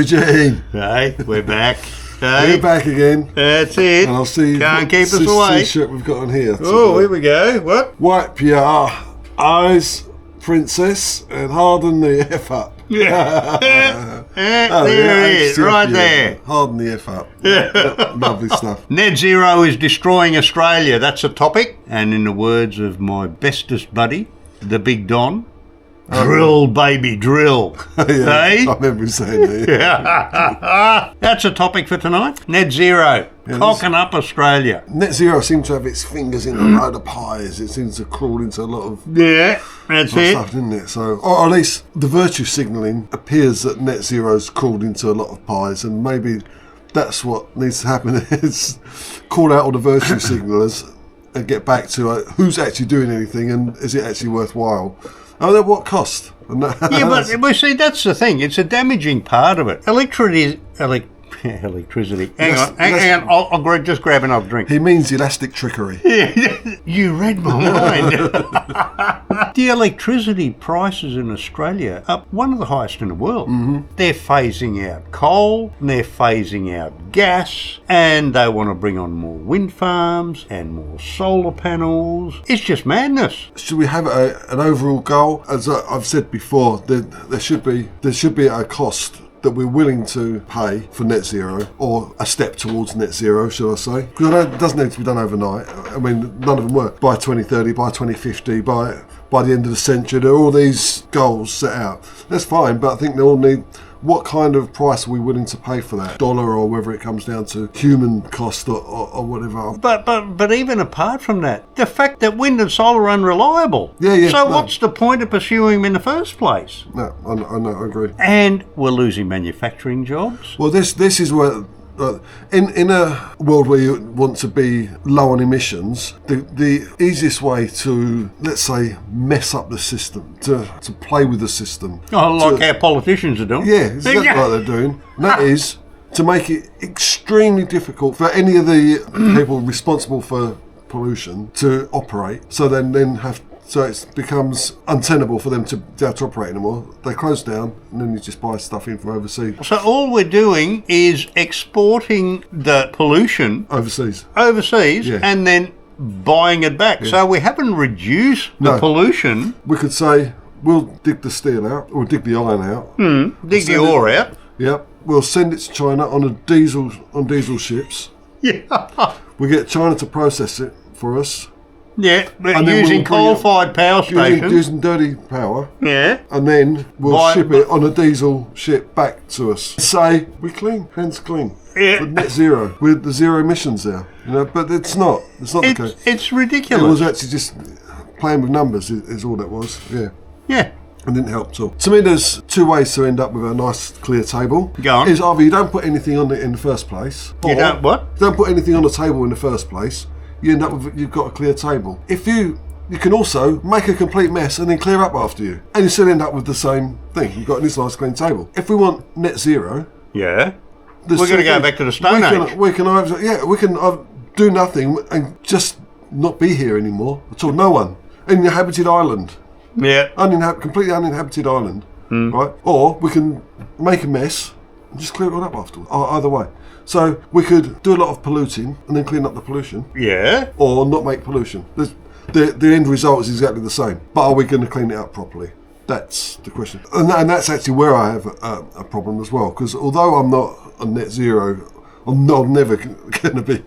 Eugene. Hey, we're back. Hey. We're back again. That's it. And I'll see. Can't keep us away. T-shirt we've got on here. Oh, here we go. What? Wipe your eyes, princess, and harden the F up. Yeah. There it is, right there. Harden the F up. Yeah. Lovely stuff. Net zero is destroying Australia. That's a topic. And in the words of my bestest buddy, the Big Don, drill, baby, drill. Yeah, hey? I remember him saying that. Yeah. That's a topic for tonight. Net zero. Yeah, Cocking up Australia. Net zero seems to have its fingers in a load of pies. It seems to crawl into a lot of that's it. stuff, doesn't it? So, or at least the virtue signalling appears that net zero's crawled into a lot of pies, and maybe that's what needs to happen. Is call out all the virtue signalers and get back to who's actually doing anything and is it actually worthwhile? Oh, at what cost? Yeah, but we see that's the thing. It's a damaging part of it. Electricity. Hang on. I'll just grab another drink. He means elastic trickery. You read my mind. The electricity prices in Australia are one of the highest in the world. Mm-hmm. They're phasing out coal, and they're phasing out gas, and they want to bring on more wind farms and more solar panels. It's just madness. Should we have an overall goal? As I've said before, there should be a cost that we're willing to pay for net zero, or a step towards net zero, shall I say? Because I know it doesn't need to be done overnight. I mean, none of them work. By 2030, by 2050, by the end of the century, there are all these goals set out. That's fine, but I think they all need... What kind of price are we willing to pay for that? Dollar, or whether it comes down to human cost or whatever. But even apart from that, the fact that wind and solar are unreliable. Yeah. So what's the point of pursuing them in the first place? No, I know, I agree. And we're losing manufacturing jobs. Well, this is where... In a world where you want to be low on emissions, the easiest way to, let's say, mess up the system, to play with the system. Oh, like our politicians are doing. Yeah, exactly what they're doing. And that is to make it extremely difficult for any of the people responsible for pollution to operate. So it becomes untenable for them to be able to operate anymore. They close down, and then you just buy stuff in from overseas. So all we're doing is exporting the pollution Overseas, yeah. And then buying it back. Yeah. So we haven't reduced the pollution. We could say, we'll dig the steel out, or dig the iron out. Dig the ore out. Yep. We'll send it to China on diesel ships. Yeah. We get China to process it for us. Yeah, using coal-fired power stations. Using dirty power. Yeah. And then we'll ship it on a diesel ship back to us. Say, we're clean, hands clean. Yeah. With net zero, with the zero emissions there. But it's not. It's not the case. It's ridiculous. It was actually just playing with numbers is all that was. Yeah. Yeah. And didn't help at all. To me, there's two ways to end up with a nice, clear table. Go on. Is either you don't put anything on it in the first place. You don't what? You don't put anything on the table in the first place. You end up with, you've got a clear table. If you can also make a complete mess and then clear up after you, and you still end up with the same thing. You've got this nice clean table. If we want net zero, we're going to go back to the Stone Age. We can do nothing and just not be here anymore at all. No one. In an inhabited island. Yeah. Completely uninhabited island. Right? Or we can make a mess and just clear it all up afterwards. Either way. So we could do a lot of polluting and then clean up the pollution. Yeah. Or not make pollution. The end result is exactly the same. But are we going to clean it up properly? That's the question. And that's actually where I have a problem as well. Because although I'm not on net zero, I'm never going to be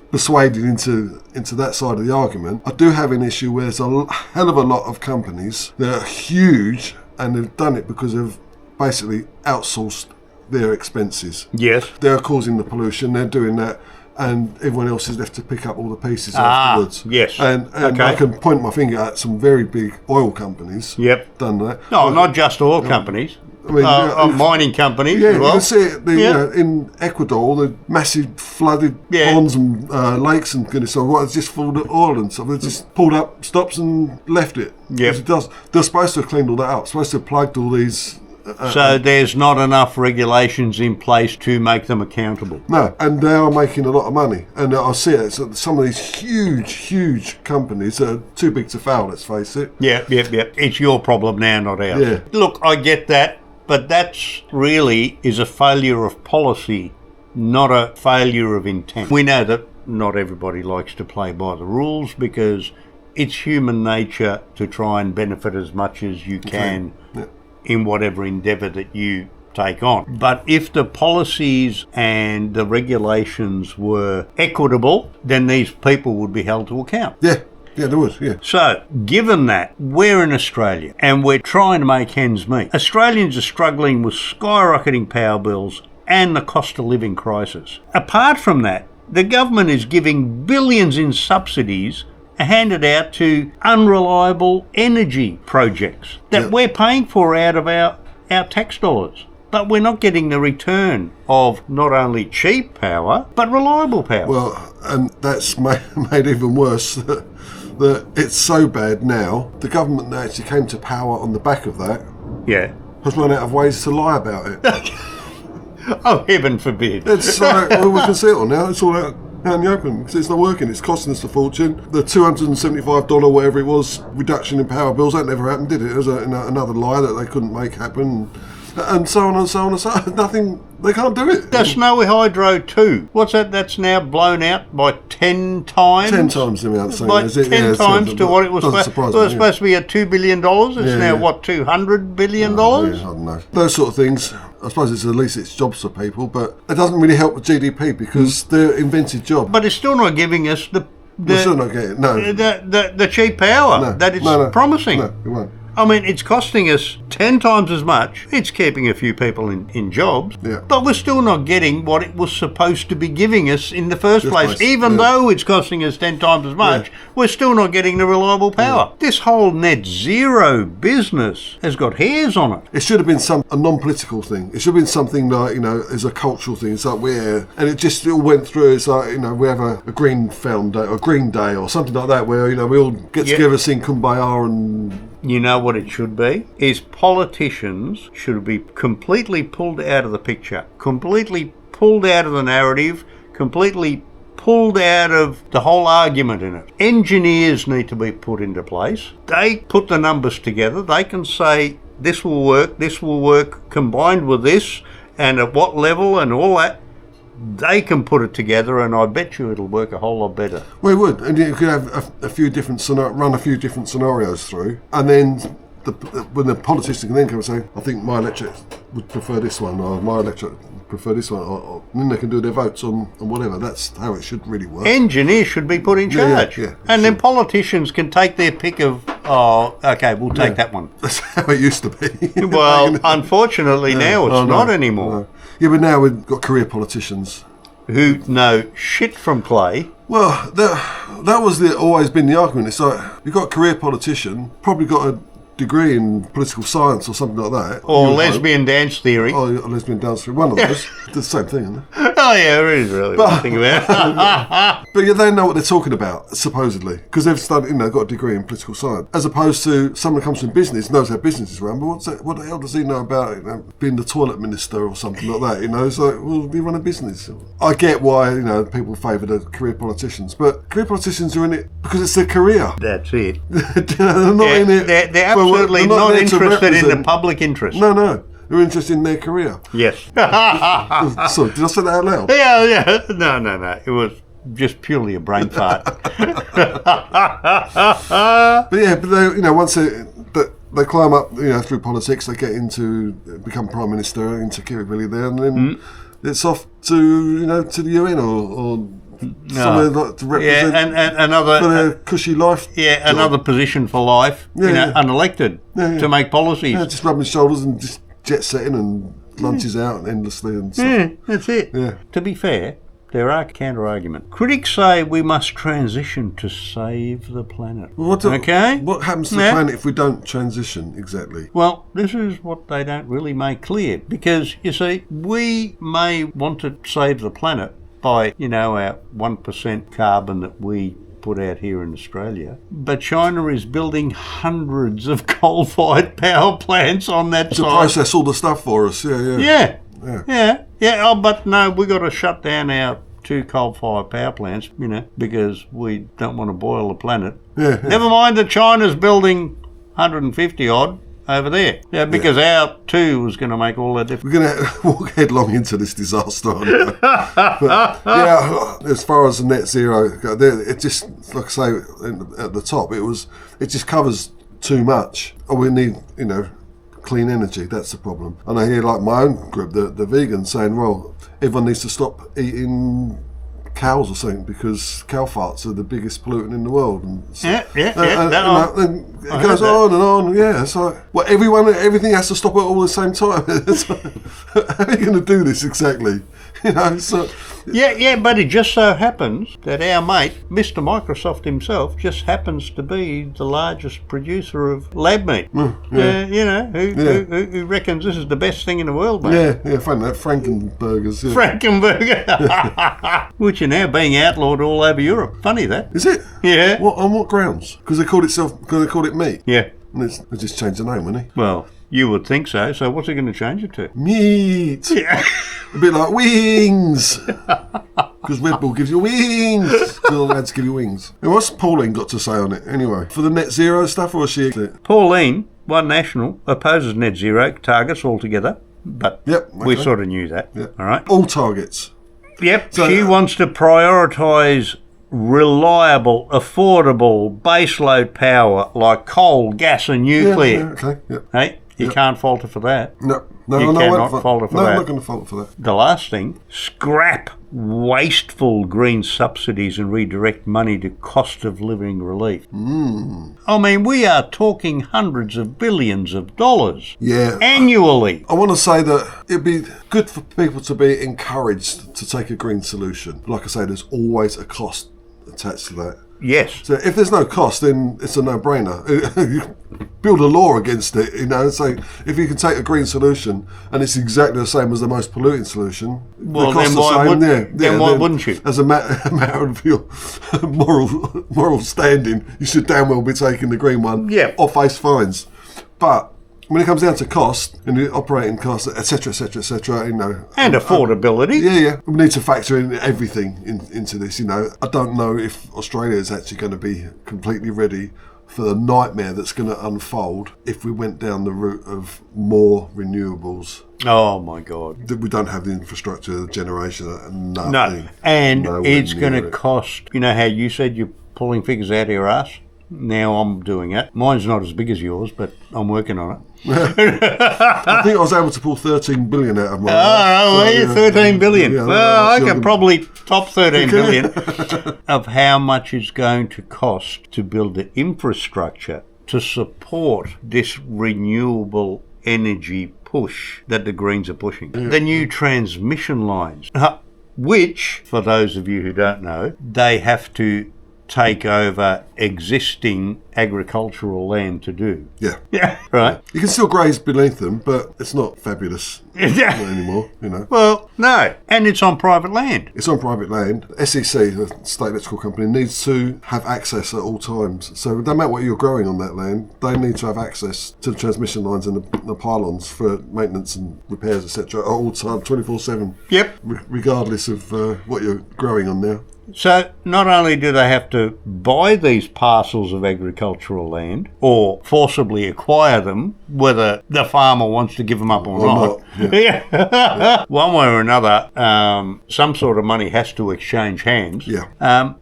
persuaded into that side of the argument. I do have an issue where there's a hell of a lot of companies that are huge, and they've done it because they've basically outsourced their expenses. Yes. They're causing the pollution, they're doing that, and everyone else is left to pick up all the pieces afterwards. Yes. And I can point my finger at some very big oil companies. Yep. Done that. No, not just oil companies. I mean, mining companies as well. You can see it in Ecuador, the massive flooded ponds and lakes and goodness. So it's just full of oil and stuff. They just pulled up stops and left it. Yeah. They're supposed to have cleaned all that up. Supposed to have plugged all these. So there's not enough regulations in place to make them accountable. No, and they are making a lot of money. And I see it. So some of these huge companies are too big to fail, let's face it. Yeah. It's your problem now, not ours. Yeah. Look, I get that. But that's really is a failure of policy, not a failure of intent. We know that not everybody likes to play by the rules because it's human nature to try and benefit as much as you can in whatever endeavour that you take on. But if the policies and the regulations were equitable, then these people would be held to account. Yeah, there was, yeah. So, given that, we're in Australia and we're trying to make ends meet. Australians are struggling with skyrocketing power bills and the cost of living crisis. Apart from that, the government is giving billions in subsidies handed out to unreliable energy projects that we're paying for out of our tax dollars. But we're not getting the return of not only cheap power, but reliable power. Well, and that's made even worse that it's so bad now, the government that actually came to power on the back of that has run out of ways to lie about it. Oh, heaven forbid. It's like, well, we can see it all now. It's all out in the open because it's not working. It's costing us a fortune. The $275, whatever it was, reduction in power bills, that never happened, did it? It was another lie that they couldn't make happen. And so on and so on and so on. Nothing, they can't do it. The Snowy Hydro 2, what's that? That's now blown out by 10 times? 10 times the amount. By 10 times to what it was supposed to be. It was supposed to be at $2 billion. It's now, what, $200 billion? I don't know. Those sort of things, I suppose it's at least it's jobs for people, but it doesn't really help with GDP because they're invented jobs. But it's still not giving us we're still not getting the cheap power that it's promising. No, it won't. I mean, it's costing us 10 times as much. It's keeping a few people in jobs, but we're still not getting what it was supposed to be giving us in the first place. Even though it's costing us 10 times as much, we're still not getting the reliable power. This whole net zero business has got hairs on it. It should have been a non-political thing. It should have been something like, as a cultural thing. It's like and it all went through. It's like, we have a green found day or green day or something like that where, we all get together, sing Kumbaya and... You know what it should be? Is politicians should be completely pulled out of the picture, completely pulled out of the narrative, completely pulled out of the whole argument in it. Engineers need to be put into place. They put the numbers together. They can say this will work combined with this, and at what level and all that. They can put it together, and I bet you it'll work a whole lot better. Well, it would, and you could have a few different run a few different scenarios through, and then when the politician can then come and say, "I think my electorate would prefer this one," or "My electorate would prefer this one," and then they can do their votes on whatever. That's how it should really work. Engineers should be put in charge, and then politicians can take their pick of. Oh, okay, we'll take that one. That's how it used to be. Well, unfortunately now it's not anymore. No. Yeah, but now we've got career politicians who know shit from clay. Well, that was always been the argument. It's like, you've got a career politician, probably got a degree in political science or something like that. Or lesbian dance theory. Oh, lesbian dance theory. One of those. It's the same thing, isn't it? Oh, yeah, it is really what I think about. But they know what they're talking about, supposedly, because they've studied, got a degree in political science, as opposed to someone who comes from business, knows how business is run, but what the hell does he know about being the toilet minister or something like that? It's like, well, we run a business. I get why, people favour the career politicians, but career politicians are in it because it's their career. That's it. They're not in it. They're absolutely not interested in the public interest. No. They're interested in their career. Yes. So, did I say that out loud? Yeah. No. It was just purely a brain fart. But they, once they climb up, through politics, they get into become prime minister, into capability there, and then it's off to to the UN or somewhere like to represent and another for their cushy life. Yeah, job. Another position for life. Unelected to make policies. Yeah, just rubbing shoulders and just jet setting and lunches out endlessly and stuff. Yeah, that's it. Yeah. To be fair, there are counter-arguments. Critics say we must transition to save the planet. What happens to the planet if we don't transition exactly? Well, this is what they don't really make clear. Because, you see, we may want to save the planet by, our 1% carbon that we put out here in Australia. But China is building hundreds of coal-fired power plants on that to side. process all the stuff for us. Yeah. Oh, but no, we got to shut down our 2 coal-fired power plants, because we don't want to boil the planet. Yeah. Never mind that China's building 150 odd. over there. Yeah, because our 2 was going to make all that difference. We're going to walk headlong into this disaster. But, yeah, as far as the net zero, it just, like I say, at the top, it just covers too much. Oh, we need, clean energy. That's the problem. And I hear like my own group, the vegans, saying, well, everyone needs to stop eating cows or something because cow farts are the biggest pollutant in the world. And so, and it goes on and on. Yeah, it's like, well, everything has to stop at all the same time. How are you going to do this exactly? So. Yeah, but it just so happens that our mate, Mr. Microsoft himself, just happens to be the largest producer of lab meat. Who reckons this is the best thing in the world, mate? Yeah, funny that, Frankenburgers. Yeah. Frankenburger, which are now being outlawed all over Europe. Funny that. Is it? Yeah. On what grounds? Because they called it meat. Yeah. And they just changed the name, wouldn't they? Well, you would think so. So what's he going to change it to? Meat. Yeah. A bit like wings. Because Red Bull gives you wings. Still allowed to give you wings. And what's Pauline got to say on it anyway? For the net zero stuff, or is she? Pauline, One National, opposes net zero targets altogether. But we sort of knew that. Yep. All right. All targets. Yep. So, she wants to prioritise reliable, affordable baseload power like coal, gas and nuclear. Yeah, okay. Yep. Hey, you can't fault her for that. No, you cannot fault her for that. No, I'm not going to fault her for that. The last thing, scrap wasteful green subsidies and redirect money to cost of living relief. I mean, we are talking hundreds of billions of dollars annually. I want to say that it'd be good for people to be encouraged to take a green solution. Like I say, there's always a cost attached to that. Yes. So if there's no cost, then it's a no-brainer. You build a law against it, say if you can take a green solution and it's exactly the same as the most polluting solution, well, the cost why wouldn't you? As a matter of your moral standing, you should damn well be taking the green one or face fines. But when it comes down to cost and the operating costs, etc., and affordability, we need to factor in everything into this. I don't know if Australia is actually going to be completely ready for the nightmare that's going to unfold if we went down the route of more renewables. Oh my God! We don't have the infrastructure, the generation, nothing. No, and it's going to cost. You know how you said you're pulling figures out of your ass? Now I'm doing it. Mine's not as big as yours, but I'm working on it. I think I was able to pull 13 billion out of my life. 13 billion. Well, I could probably top 13 billion of how much it's going to cost to build the infrastructure to support this renewable energy push that the Greens are pushing. The new transmission lines, which, for those of you who don't know, they have to take over existing agricultural land to do. Yeah. Right. You can still graze beneath them, but it's not fabulous anymore, Well, no. And it's on private land. It's on private land. SEC, the State Electrical Company, needs to have access at all times. So no matter what you're growing on that land, they need to have access to the transmission lines and the pylons for maintenance and repairs, etc. at all times, 24/7. Yep. Regardless of what you're growing on now. So not only do they have to buy these parcels of agricultural land or forcibly acquire them, whether the farmer wants to give them up or not. One way or another, some sort of money has to exchange hands.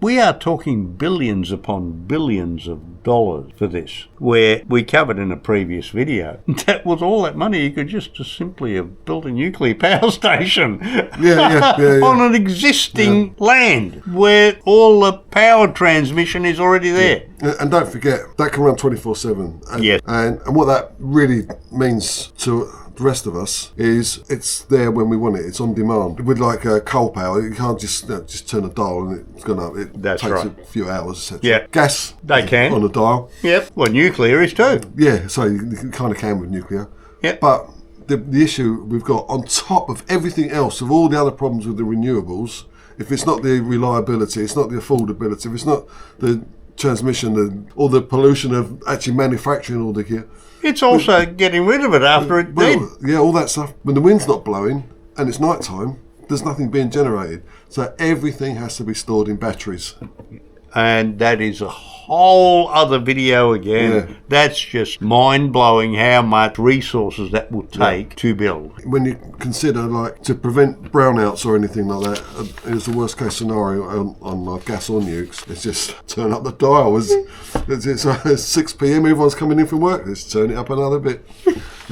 We are talking billions upon billions of dollars for this, where we covered in a previous video that with all that money you could just as simply have built a nuclear power station on an existing land where all the power transmission is already there. And don't forget, that can run 24/7. And what that really means to the rest of us is it's there when we want it. It's on demand. With like coal power, you can't just turn a dial and it's gone up. It takes a few hours, etc. Gas, they can on a dial. Well, nuclear is too. So you kind of can with nuclear. But the issue we've got on top of everything else, of all the other problems with the renewables, if it's not the reliability, it's not the affordability, if it's not the transmission, or the pollution of actually manufacturing all the gear. It's also getting rid of it after it's dead. Yeah, all that stuff. When the wind's not blowing and it's night time, there's nothing being generated. So everything has to be stored in batteries. And that is a whole other video again. Yeah. That's just mind-blowing how much resources that will take to build. When you consider, like, to prevent brownouts or anything like that, it's the worst case scenario on gas or nukes. It's just turn up the dial. It's 6 p.m. Everyone's coming in from work. Let's turn it up another bit.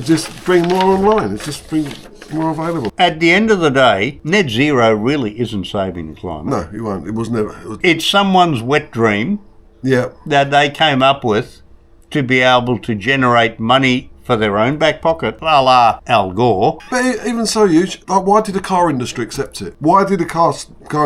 Just bring more online. It's just bring more available. At the end of the day, net zero really isn't saving the climate. No, it won't. It was never. It's someone's wet dream Yeah. that they came up with to be able to generate money for their own back pocket, a la Al Gore. But even so, huge. Like, why did the car industry accept it? Why did the car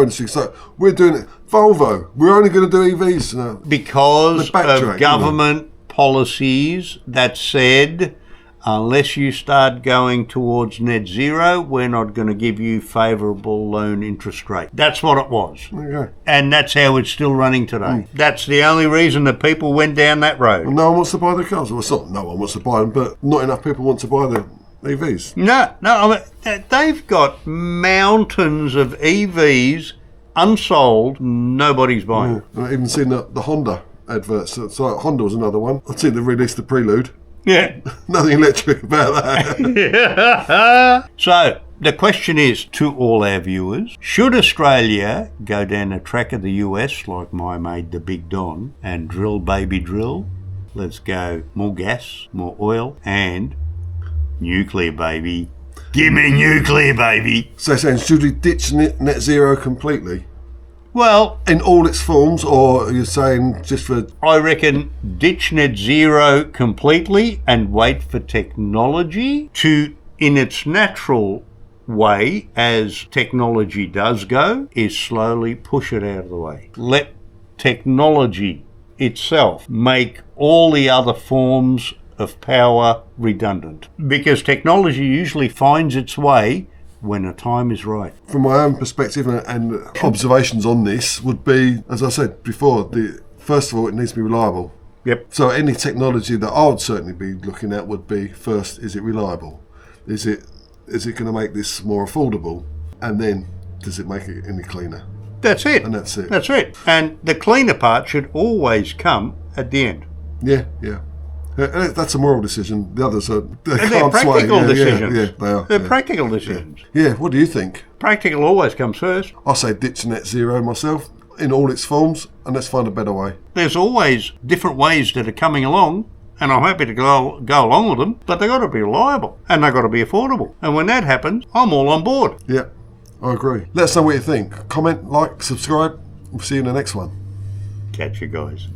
industry say, we're doing it? Volvo, we're only going to do EVs. No. Because of government policies that said, unless you start going towards net zero, we're not going to give you favourable loan interest rate. That's what it was. Okay. And that's how it's still running today. That's the only reason that people went down that road. No one wants to buy the cars. Well, it's not no one wants to buy them, but not enough people want to buy the EVs. No, I mean, they've got mountains of EVs unsold. Nobody's buying. I've even seen the Honda adverts. So Honda was another one. I've seen they released the Prelude. Yeah. Nothing electric about that. So, the question is to all our viewers, should Australia go down the track of the US like my mate the Big Don and drill baby drill? Let's go more gas, more oil and nuclear, baby. Give me nuclear, baby. So saying, should we ditch net zero completely? Well, in all its forms, or you're saying just for... I reckon ditch net zero completely and wait for technology to, in its natural way, as technology does go, is slowly push it out of the way. Let technology itself make all the other forms of power redundant. Because technology usually finds its way when the time is right. From my own perspective and observations on this would be, as I said before, first of all, it needs to be reliable. Yep. So any technology that I would certainly be looking at would be, first, is it reliable? Is it going to make this more affordable? And then, does it make it any cleaner? That's it. And that's it. That's it. And the cleaner part should always come at the end. Yeah. That's a moral decision. The others are... They're practical decisions. Yeah, they are. They're practical decisions. Yeah, what do you think? Practical always comes first. I say ditch net zero myself in all its forms, and let's find a better way. There's always different ways that are coming along, and I'm happy to go along with them, but they've got to be reliable, and they've got to be affordable. And when that happens, I'm all on board. Yeah, I agree. Let us know what you think. Comment, like, subscribe. We'll see you in the next one. Catch you guys.